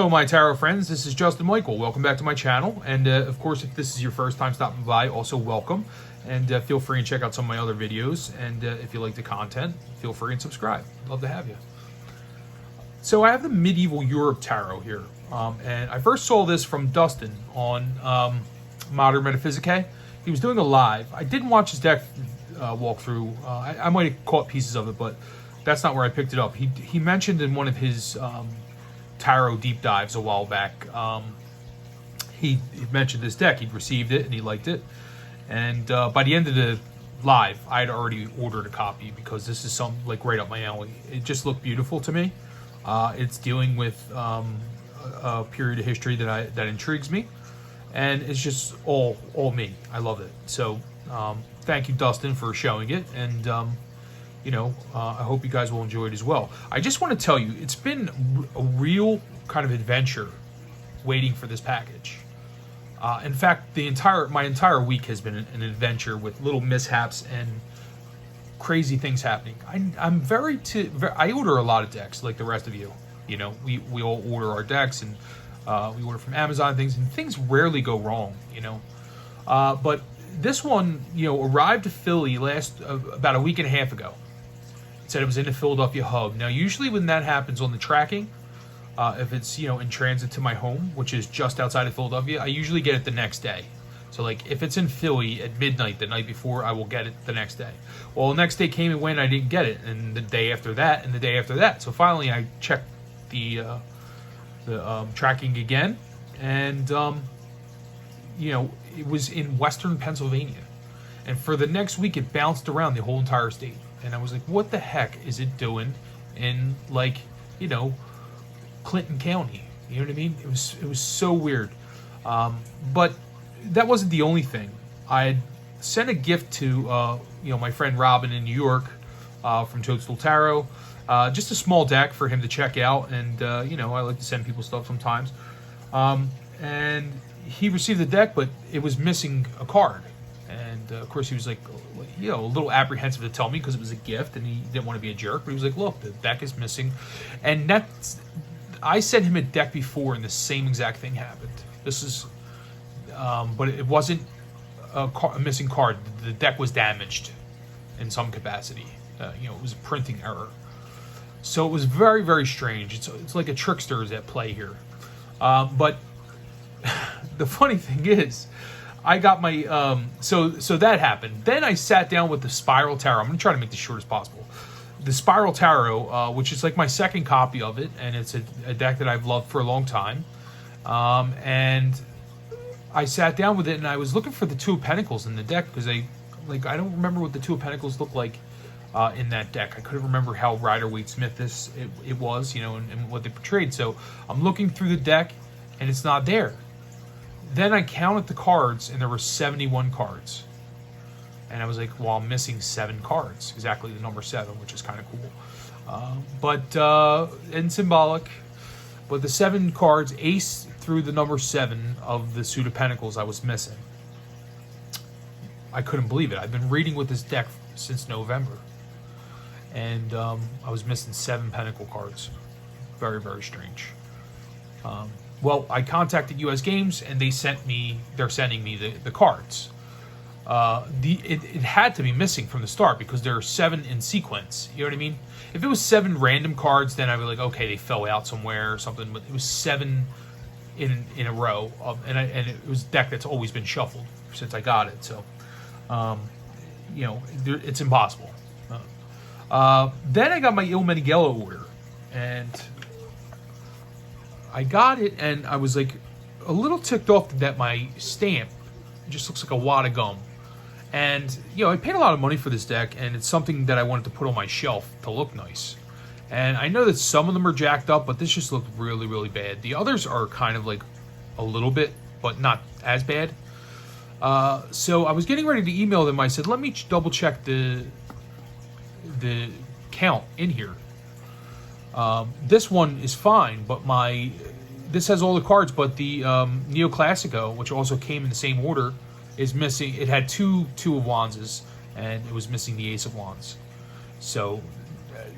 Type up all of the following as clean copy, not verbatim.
Hello, my tarot friends. This is Justin Michael. Welcome back to my channel. And of course, if this is your first time stopping by, also welcome. And feel free and check out some of my other videos. And if you like the content, feel free and subscribe. Love to have you. So I have the Medieval Europe Tarot here. And I first saw this from Dustin on Modern Metaphysicae. He was doing a live. I didn't watch his deck walkthrough. I might have caught pieces of it, but that's not where I picked it up. He mentioned in one of his tarot deep dives a while back, he mentioned this deck. He'd received it and he liked it. And by the end of the live, I had already ordered a copy because this is some like right up my alley. It just looked beautiful to me. It's dealing with a period of history that intrigues me, and it's just all me. I love it. So thank you, Dustin, for showing it, and I hope you guys will enjoy it as well. I just want to tell you, it's been a real kind of adventure waiting for this package. In fact, my entire week has been an adventure with little mishaps and crazy things happening. I order a lot of decks like the rest of you. You know, we all order our decks, and we order from Amazon and things rarely go wrong. But this one, arrived to Philly about a week and a half ago. It said it was in the Philadelphia hub. Now, usually when that happens on the tracking, if it's in transit to my home, which is just outside of Philadelphia, I usually get it the next day. So like if it's in Philly at midnight the night before, I will get it the next day. Well, the next day came and went, I didn't get it, and the day after that, and the day after that. So finally, I checked the tracking again, and it was in Western Pennsylvania, and for the next week, it bounced around the whole entire state. And I was like, what the heck is it doing in Clinton County? You know what I mean? It was so weird. But that wasn't the only thing. I had sent a gift to my friend Robin in New York from Toadstool Tarot, just a small deck for him to check out. And I like to send people stuff sometimes. And he received the deck, but it was missing a card. And of course, he was like, a little apprehensive to tell me because it was a gift, and he didn't want to be a jerk. But he was like, "Look, the deck is missing," and I sent him a deck before, and the same exact thing happened. This is, but it wasn't a missing card. The deck was damaged in some capacity. It was a printing error. So it was very, very strange. It's like a trickster is at play here. But the funny thing is, I got my so that happened. Then I sat down with the Spiral Tarot. I'm gonna try to make this short as possible. The Spiral Tarot, which is like my second copy of it, and it's a deck that I've loved for a long time. And I sat down with it, and I was looking for the Two of Pentacles in the deck because I don't remember what the Two of Pentacles looked like in that deck. I couldn't remember how Rider-Waite-Smith it was, and what they portrayed. So I'm looking through the deck, and it's not there. Then I counted the cards, and there were 71 cards. And I was like, well, I'm missing 7 cards. Exactly the number 7, which is kind of cool. And symbolic. But the 7 cards, ace through the number 7 of the Suit of Pentacles, I was missing. I couldn't believe it. I've been reading with this deck since November. And I was missing 7 Pentacle cards. Very, very strange. Well, I contacted US Games, and they're sending me the cards. It had to be missing from the start because there are 7 in sequence. You know what I mean? If it was 7 random cards, then I'd be like, okay, they fell out somewhere or something. But it was 7 in a row, and it was a deck that's always been shuffled since I got it. So, it's impossible. Then I got my Il Meneghello order, and I got it, and I was like a little ticked off that my stamp just looks like a wad of gum. And, I paid a lot of money for this deck, and it's something that I wanted to put on my shelf to look nice. And I know that some of them are jacked up, but this just looked really, really bad. The others are kind of like a little bit, but not as bad. So I was getting ready to email them. I said, let me double check the count in here. This one is fine, but this has all the cards, but the Neoclassico, which also came in the same order, is missing. It had two of Wands, and it was missing the Ace of Wands. So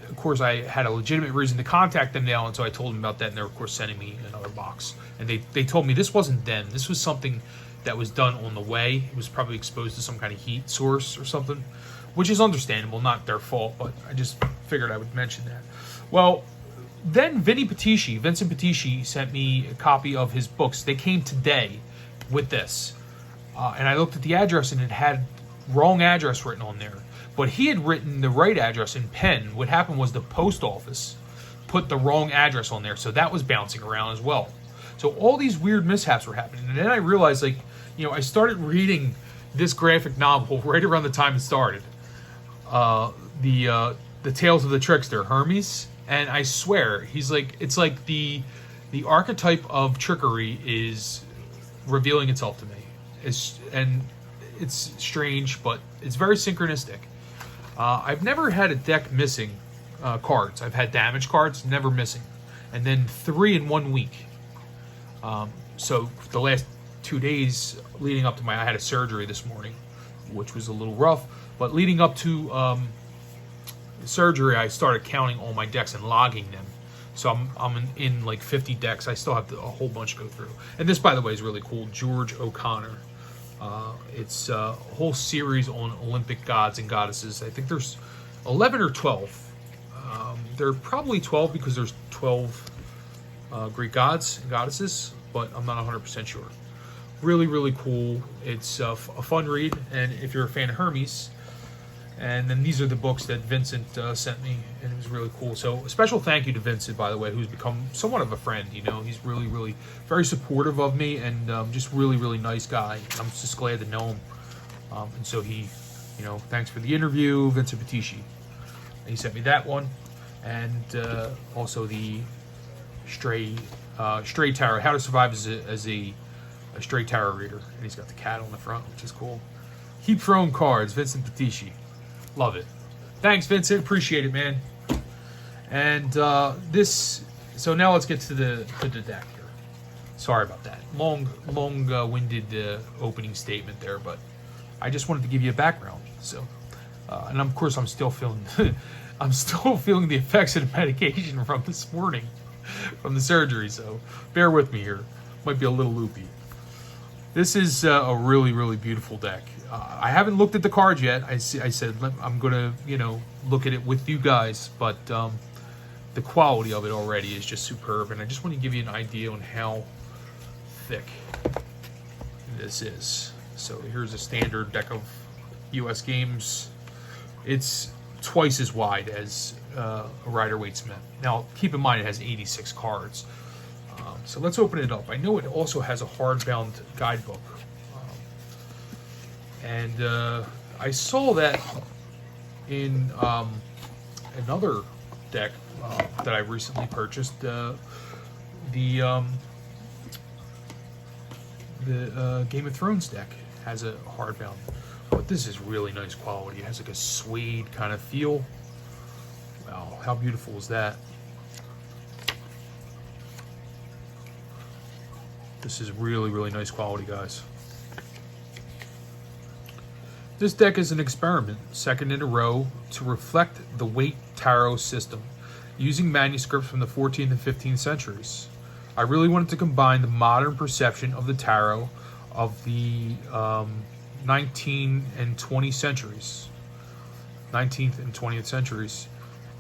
of course, I had a legitimate reason to contact them now, and so I told them about that, and they're, of course, sending me another box. And they told me this wasn't them. This was something that was done on the way. It was probably exposed to some kind of heat source or something, which is understandable, not their fault, but I just figured I would mention that. Well, then Vincent Petici sent me a copy of his books. They came today with this. And I looked at the address, and it had wrong address written on there. But he had written the right address in pen. What happened was the post office put the wrong address on there, so that was bouncing around as well. So all these weird mishaps were happening. And then I realized, like, you know, I started reading this graphic novel right around the time it started. The Tales of the Trickster, Hermes. And I swear, he's like, it's like the archetype of trickery is revealing itself to me. It's strange, but it's very synchronistic. I've never had a deck missing cards. I've had damaged cards, never missing. And then 3 in 1 week. So the last 2 days leading up to I had a surgery this morning, which was a little rough. But leading up to surgery, I started counting all my decks and logging them. So I'm in like 50 decks. I still have a whole bunch to go through. And this, by the way, is really cool. George O'Connor. It's a whole series on Olympic gods and goddesses. I think there's 11 or 12. They're probably 12 because there's 12 Greek gods and goddesses, but I'm not 100% sure. Really, really cool. It's a fun read, and if you're a fan of Hermes, and then these are the books that Vincent sent me, and it was really cool. So a special thank you to Vincent, by the way, who's become somewhat of a friend. You know, he's really, really very supportive of me, and just really, really nice guy. I'm just glad to know him. And so he, you know, thanks for the interview, Vincent Petici. He sent me that one, and also the Stray Tarot, How to Survive as a Stray Tarot Reader. And he's got the cat on the front, which is cool. Keep throwing cards, Vincent Petici. Love it. Thanks, Vincent. Appreciate it, man. And so now let's get to the deck here. Sorry about that. Long-winded opening statement there, but I just wanted to give you a background. So, and of course, I'm still feeling the effects of the medication from this morning, from the surgery. So, bear with me here. Might be a little loopy. This is a really, really beautiful deck. I haven't looked at the cards yet. I said I'm gonna, you know, look at it with you guys, but the quality of it already is just superb, and I just want to give you an idea on how thick this is. So here's a standard deck of U.S. games. It's twice as wide as a Rider-Waite Smith. Now, keep in mind it has 86 cards. So let's open it up. I know it also has a hardbound guidebook. And I saw that in another deck that I recently purchased. The Game of Thrones deck has a hardbound. But this is really nice quality. It has like a suede kind of feel. Wow, how beautiful is that? This is really, really nice quality, guys. This deck is an experiment, second in a row, to reflect the Waite Tarot system, using manuscripts from the 14th and 15th centuries. I really wanted to combine the modern perception of the tarot of the 19th and 20th centuries,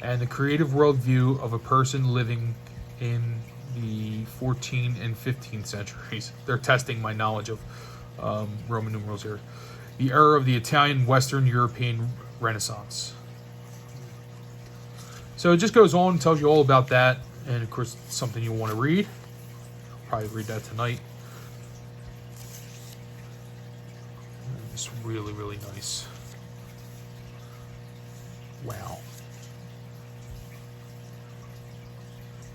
and the creative worldview of a person living in the 14th and 15th centuries. They're testing my knowledge of Roman numerals here. The era of the Italian Western European Renaissance. So it just goes on and tells you all about that, and of course it's something you want to read. I'll probably read that tonight. It's really, really nice. Wow.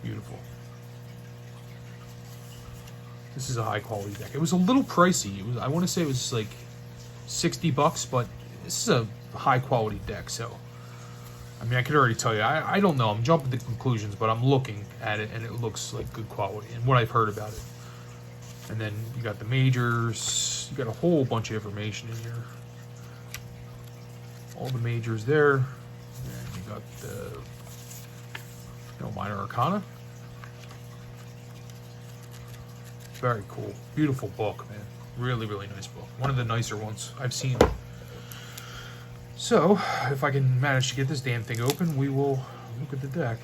Beautiful. This is a high quality deck. It was a little pricey. I want to say it was like $60, but this is a high quality deck. So, I mean, I could already tell you. I don't know. I'm jumping to conclusions, but I'm looking at it and it looks like good quality and what I've heard about it. And then you got the majors. You got a whole bunch of information in here. All the majors there. And you got the No minor arcana. Very cool. Beautiful book, man. Really, really nice book. One of the nicer ones I've seen. So, if I can manage to get this damn thing open, we will look at the deck.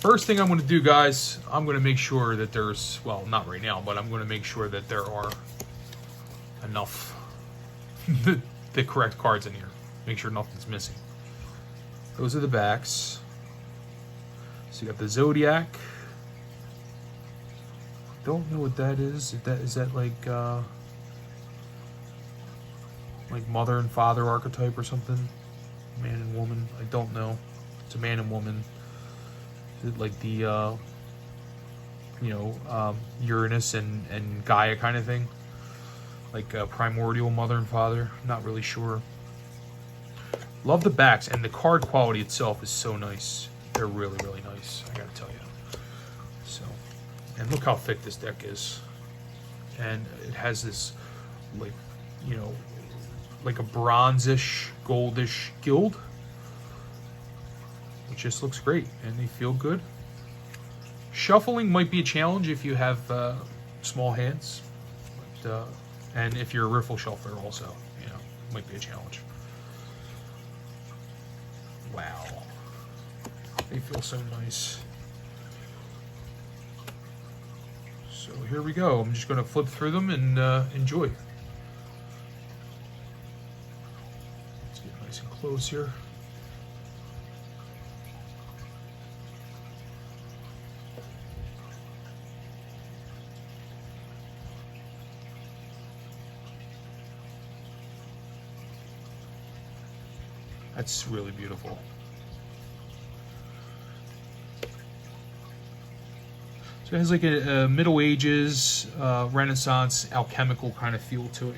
First thing I'm going to do, guys, I'm going to make sure that there's, well, not right now, but I'm going to make sure that there are enough the correct cards in here. Make sure nothing's missing. Those are the backs. So you got the Zodiac. Don't know what that is. Is that like mother and father archetype or something? Man and woman. I don't know. It's a man and woman. Is it like the Uranus and Gaia kind of thing? Like primordial mother and father. Not really sure. Love the backs, and the card quality itself is so nice. They're really, really nice, I gotta tell you. So, and look how thick this deck is. And it has this, like, like a bronzish, goldish gild. It just looks great, and they feel good. Shuffling might be a challenge if you have small hands. But, and if you're a riffle shuffler also, might be a challenge. Wow. They feel so nice. So here we go. I'm just going to flip through them and enjoy. Let's get nice and close here. That's really beautiful. So it has like a Middle Ages, Renaissance, alchemical kind of feel to it,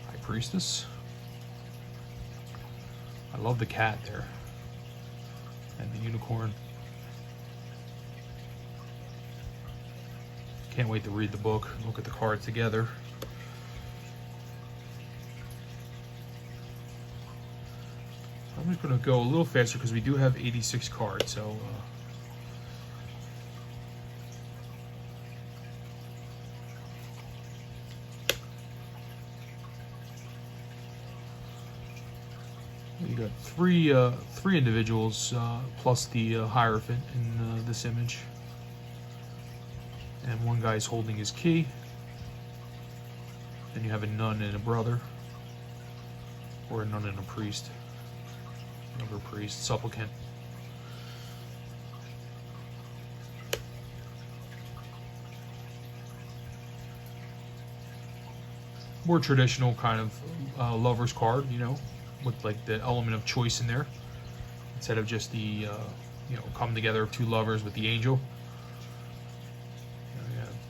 High Priestess. I love the cat there. And the unicorn. Can't wait to read the book and look at the cards together. I'm just going to go a little faster because we do have 86 cards. So you got three individuals plus the Hierophant in this image. And one guy's holding his key. Then you have a nun and a brother. Or a nun and a priest. Younger priest, supplicant. More traditional kind of lover's card, with like the element of choice in there. Instead of just the, come together of two lovers with the angel.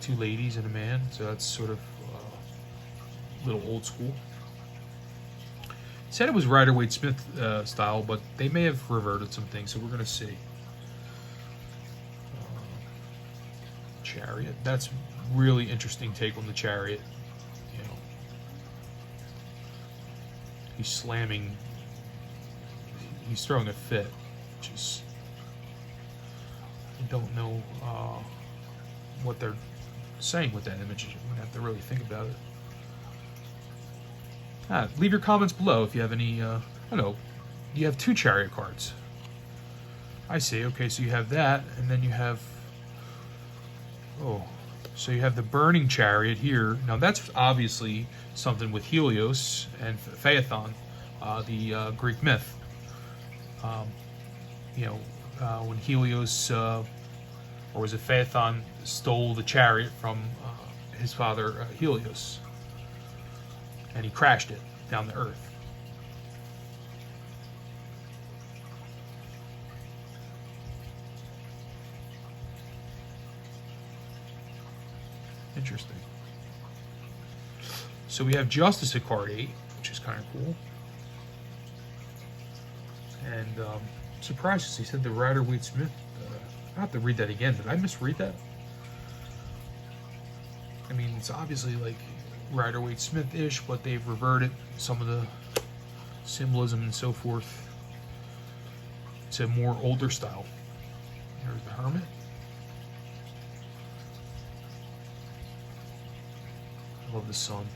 Two ladies and a man, so that's sort of a little old school. It said it was Rider-Waite-Smith style, but they may have reverted some things, so we're going to see. Chariot. That's really interesting take on the Chariot. He's slamming. He's throwing a fit, which is. I don't know what they're saying with that image. I'm gonna have to really think about it. Leave your comments below if you have any. I don't know. You have two Chariot cards. I see. Okay, so you have that, and then you have. Oh, so you have the Burning Chariot here. Now that's obviously something with Helios and Phaethon, the Greek myth. When Helios. Or was it Phaethon stole the chariot from his father Helios, and he crashed it down to earth. Interesting. So we have Justice at card 8, which is kind of cool. And surprised because he said the Rider-Waite-Smith. I have to read that again. Did I misread that? I mean, it's obviously like Rider-Waite-Smith-ish, but they've reverted some of the symbolism and so forth. It's a more older style. There's the Hermit. I love the sun.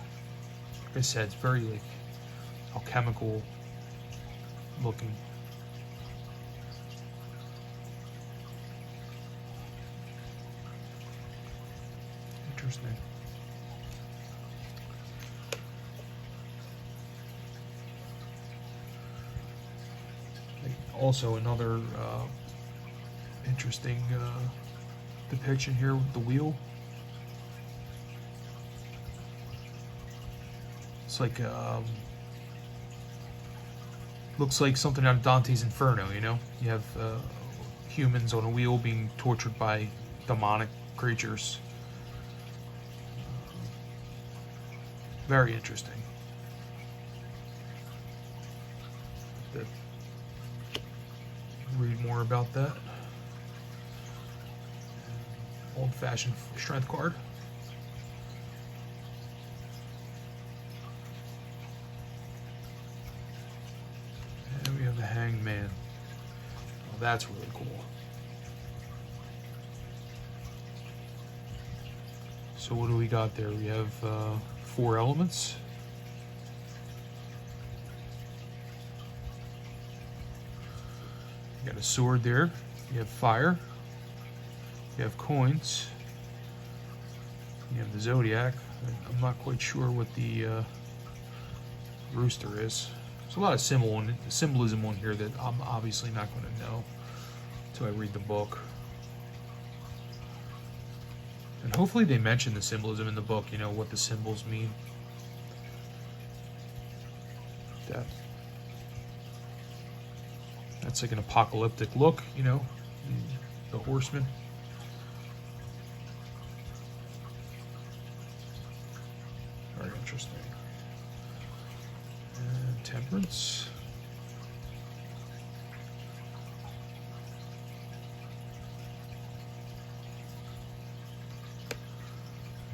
Like I said, it's very like alchemical looking. Interesting. Also another interesting depiction here with the wheel. It's like looks like something out of Dante's Inferno, you know? You have humans on a wheel being tortured by demonic creatures. Very interesting. Read more about that. Old-fashioned strength card. And we have the Hanged Man. Well, that's really cool. So what do we got there? We have 4 elements. You got a sword there. You have fire. You have coins. You have the zodiac. I'm not quite sure what the rooster is. There's a lot of symbolism on here that I'm obviously not going to know until I read the book. And hopefully they mention the symbolism in the book, you know, what the symbols mean. That's like an apocalyptic look, you know, the horseman. Very interesting. And temperance.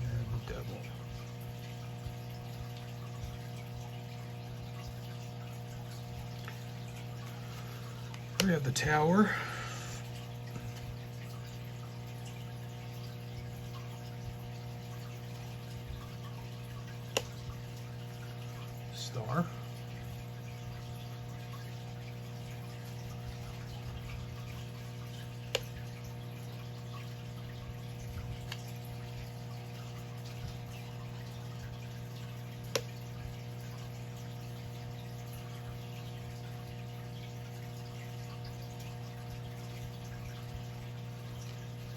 And the devil. We have the tower. Star.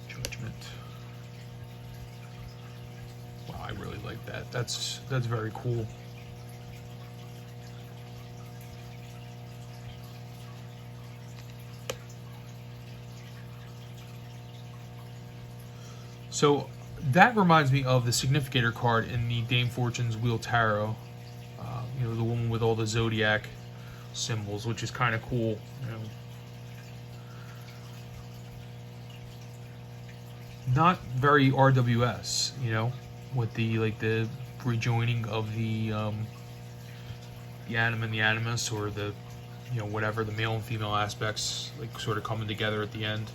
Judgment. Wow, I really like that. That's very cool. So that reminds me of the Significator card in the Dame Fortune's Wheel Tarot. You know, the one with all the zodiac symbols, which is kind of cool. You know, not very RWS. You know, with the the rejoining of the anima and the animus, or the whatever, the male and female aspects like sort of coming together at the end.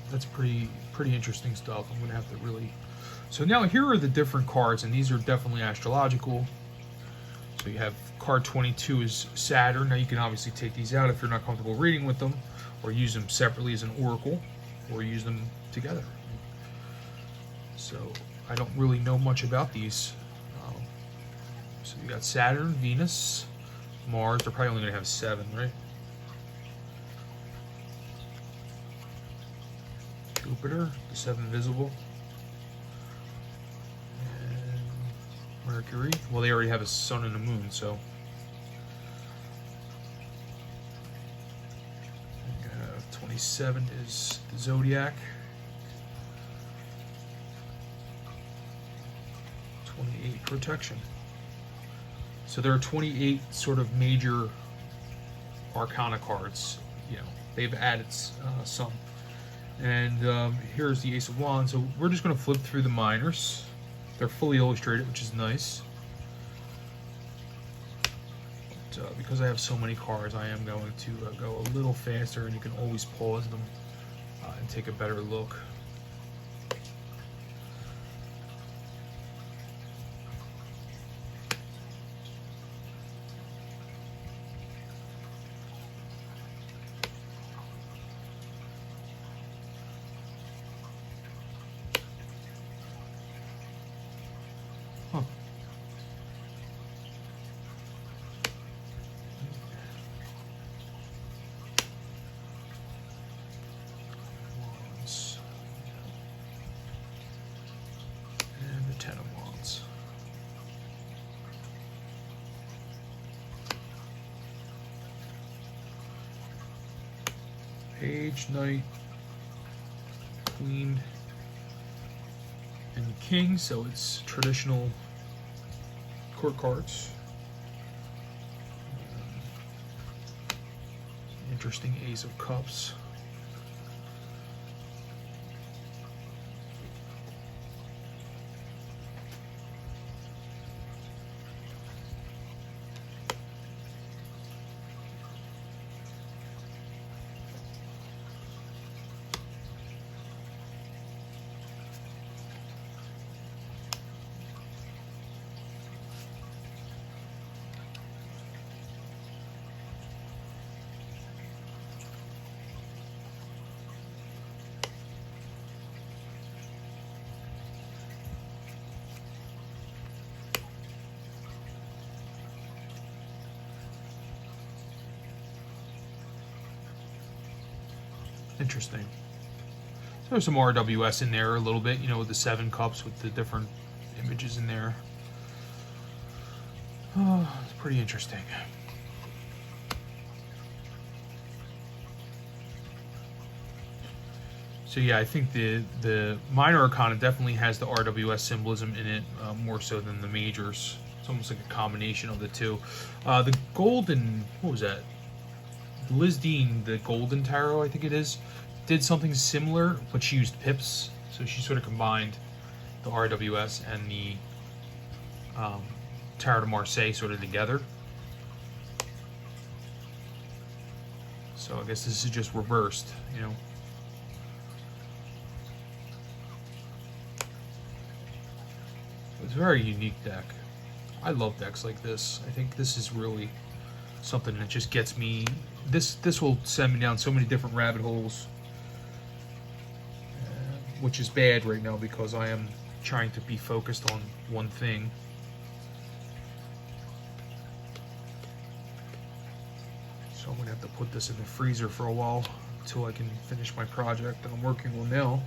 That's pretty interesting stuff. I'm gonna have to really. So now here are the different cards, and these are definitely astrological. So you have card 22 is Saturn. Now you can obviously take these out if you're not comfortable reading with them, or use them separately as an oracle, or use them together. So I don't really know much about these. So you got Saturn, Venus, Mars. They're probably only gonna have 7, right? Jupiter, the 7 visible, and Mercury. Well, they already have a sun and a moon, so 27 is the zodiac. 28 protection. So there are 28 sort of major arcana cards. You know, they've added some. And here's the Ace of Wands. So we're just going to flip through the minors. They're fully illustrated, which is nice. But, because I have so many cards, I am going to go a little faster, and you can always pause them and take a better look. Huh. Wands. And the Ten of Wands. Page, Knight, Queen, and King, so it's traditional court cards. Interesting Ace of Cups. Interesting. So there's some RWS in there a little bit, you know, with the 7 cups with the different images in there. Oh, it's pretty interesting. So yeah, I think the minor arcana definitely has the RWS symbolism in it, more so than the majors. It's almost like a combination of the two. The golden, what was that? Liz Dean, the Golden Tarot, I think it is, did something similar, but she used pips. So she sort of combined the RWS and the Tarot de Marseille sort of together. So I guess this is just reversed, you know. It's a very unique deck. I love decks like this. I think this is really something that just gets me. This will send me down so many different rabbit holes, which is bad right now because I am trying to be focused on one thing. So I'm gonna have to put this in the freezer for a while until I can finish my project that I'm working on now.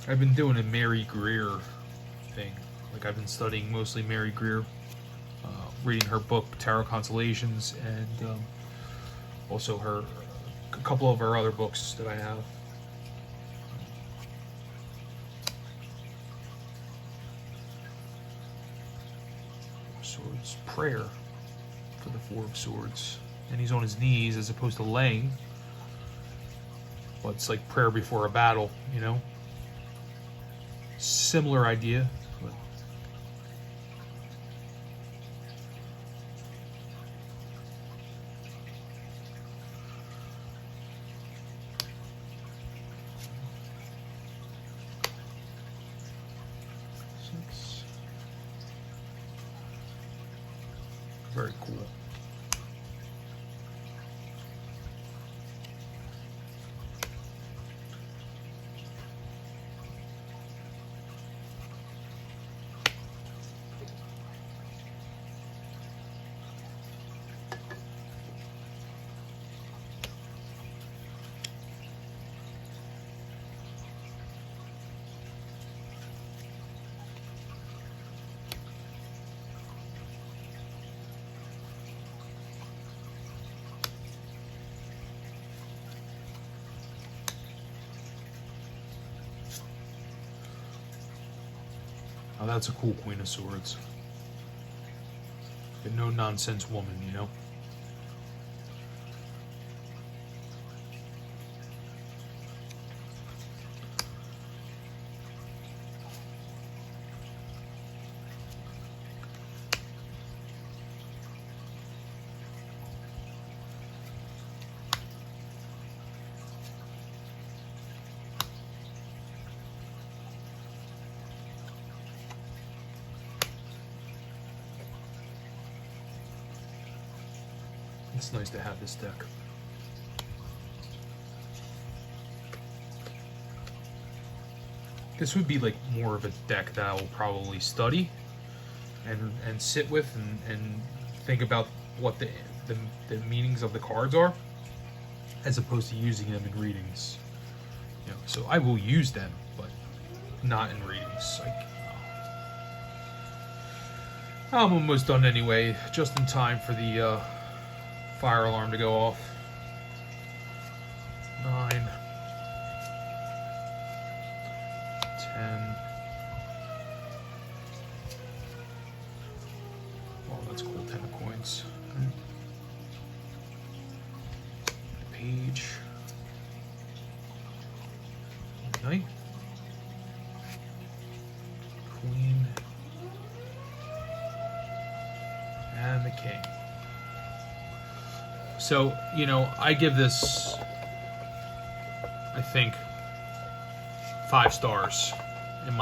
I've been doing a Mary Greer thing. Like, I've been studying mostly Mary Greer, reading her book Tarot Consolations, and also a couple of her other books that I have. Swords, prayer for the 4 of Swords, and he's on his knees as opposed to laying. Well, it's like prayer before a battle, you know. Similar idea. But very cool. that's a cool Queen of Swords. A no-nonsense woman, you know? It's nice to have this deck. This would be like more of a deck that I will probably study and sit with and think about what the meanings of the cards are, as opposed to using them in readings. You know, so I will use them, but not in readings. Like, I'm almost done anyway, just in time for the fire alarm to go off. 9, 10. Oh, that's cool. 10 of coins. Page. Knight. Queen. And the king. So, you know, I give this, I think, 5 stars in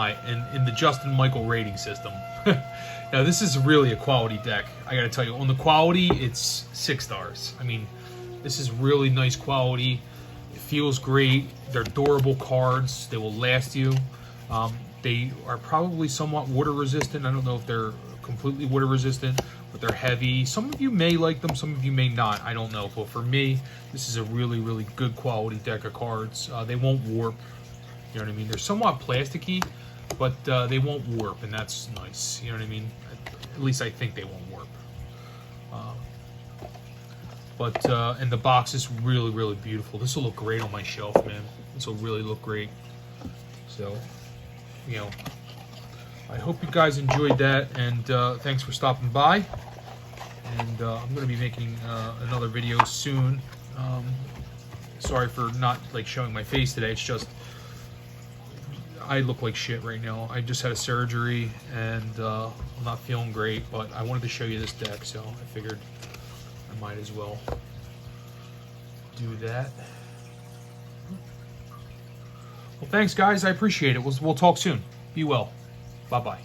the Justin Michael rating system. Now, this is really a quality deck. I gotta tell you, on the quality, it's 6 stars. I mean, this is really nice quality. It feels great. They're durable cards. They will last you. They are probably somewhat water resistant. I don't know if they're completely water resistant, but they're heavy. Some of you may like them, some of you may not. I don't know. But for me, this is a really, really good quality deck of cards. They won't warp. You know what I mean? They're somewhat plasticky, but they won't warp, and that's nice. You know what I mean? At least I think they won't warp. And the box is really, really beautiful. This will look great on my shelf, man. This will really look great. So, you know, I hope you guys enjoyed that, and thanks for stopping by. And I'm going to be making another video soon. Sorry for not like showing my face today. It's just I look like shit right now. I just had a surgery, and I'm not feeling great. But I wanted to show you this deck, so I figured I might as well do that. Well, thanks, guys. I appreciate it. We'll talk soon. Be well. Bye-bye.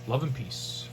Love and peace.